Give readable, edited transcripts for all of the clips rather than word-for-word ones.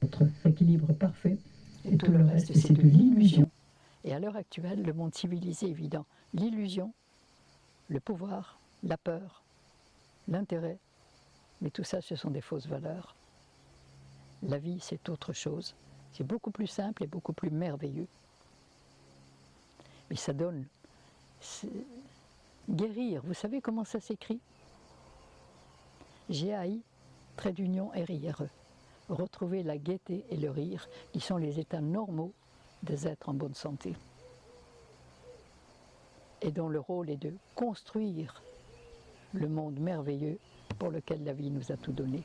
notre équilibre parfait, et tout le reste, c'est de l'illusion. Et à l'heure actuelle, le monde civilisé est évident. L'illusion, le pouvoir, la peur, l'intérêt, mais tout ça, ce sont des fausses valeurs. La vie, c'est autre chose. C'est beaucoup plus simple et beaucoup plus merveilleux. Mais ça donne... Guérir, vous savez comment ça s'écrit? G-A-I, trait d'union R-I-R-E. Retrouver la gaieté et le rire, qui sont les états normaux des êtres en bonne santé. Et dont le rôle est de construire le monde merveilleux pour lequel la vie nous a tout donné.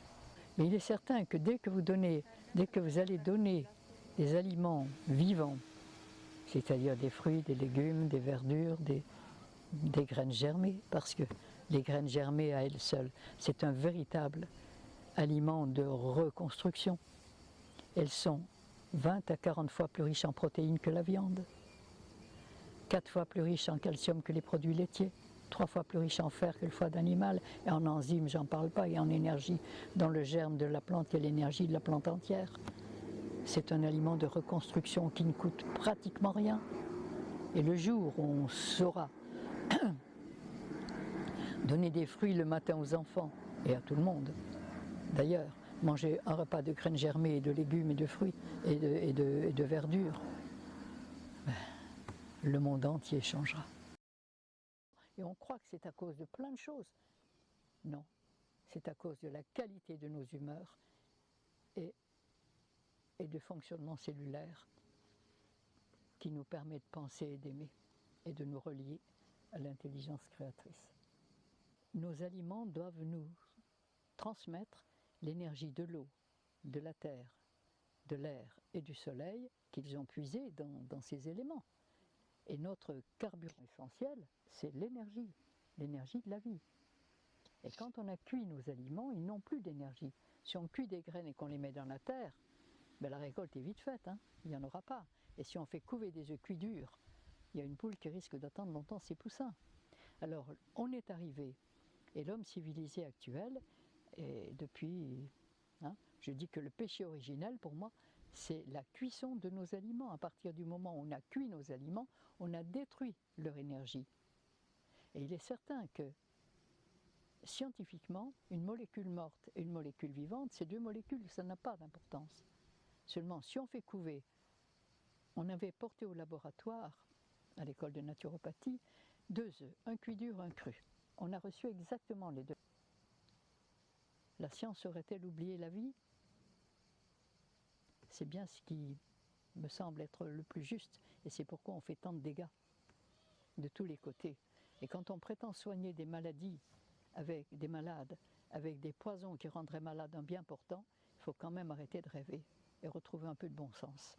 Mais il est certain que dès que vous allez donner des aliments vivants, c'est-à-dire des fruits, des légumes, des verdures, des graines germées, parce que les graines germées à elles seules, c'est un véritable aliment de reconstruction. Elles sont 20 à 40 fois plus riches en protéines que la viande, 4 fois plus riches en calcium que les produits laitiers, 3 fois plus riches en fer que le foie d'animal, et en enzymes, j'en parle pas, et en énergie. Dans le germe de la plante, il y a l'énergie de la plante entière. C'est un aliment de reconstruction qui ne coûte pratiquement rien. Et le jour où on saura donner des fruits le matin aux enfants, et à tout le monde, d'ailleurs, manger un repas de graines germées, et de légumes, et de fruits, et de verdure, le monde entier changera. Et on croit que c'est à cause de plein de choses. Non, c'est à cause de la qualité de nos humeurs et de fonctionnement cellulaire qui nous permet de penser et d'aimer et de nous relier à l'intelligence créatrice. Nos aliments doivent nous transmettre l'énergie de l'eau, de la terre, de l'air et du soleil qu'ils ont puisé dans ces éléments. Et notre carburant essentiel, c'est l'énergie de la vie. Et quand on a cuit nos aliments, ils n'ont plus d'énergie. Si on cuit des graines et qu'on les met dans la terre, ben la récolte est vite faite, hein, il n'y en aura pas. Et si on fait couver des œufs cuits durs, il y a une poule qui risque d'attendre longtemps ses poussins. Alors on est arrivé, et l'homme civilisé actuel, et depuis, je dis que le péché originel pour moi, c'est la cuisson de nos aliments. À partir du moment où on a cuit nos aliments, on a détruit leur énergie. Et il est certain que scientifiquement, une molécule morte et une molécule vivante, ces deux molécules, ça n'a pas d'importance. Seulement, si on fait couver, on avait porté au laboratoire, à l'école de naturopathie, 2 œufs, un cuit dur, un cru. On a reçu exactement les deux. La science aurait-elle oublié la vie? C'est bien ce qui me semble être le plus juste, et c'est pourquoi on fait tant de dégâts de tous les côtés. Et quand on prétend soigner des maladies avec des malades, avec des poisons qui rendraient malade un bien portant, il faut quand même arrêter de rêver et retrouver un peu de bon sens.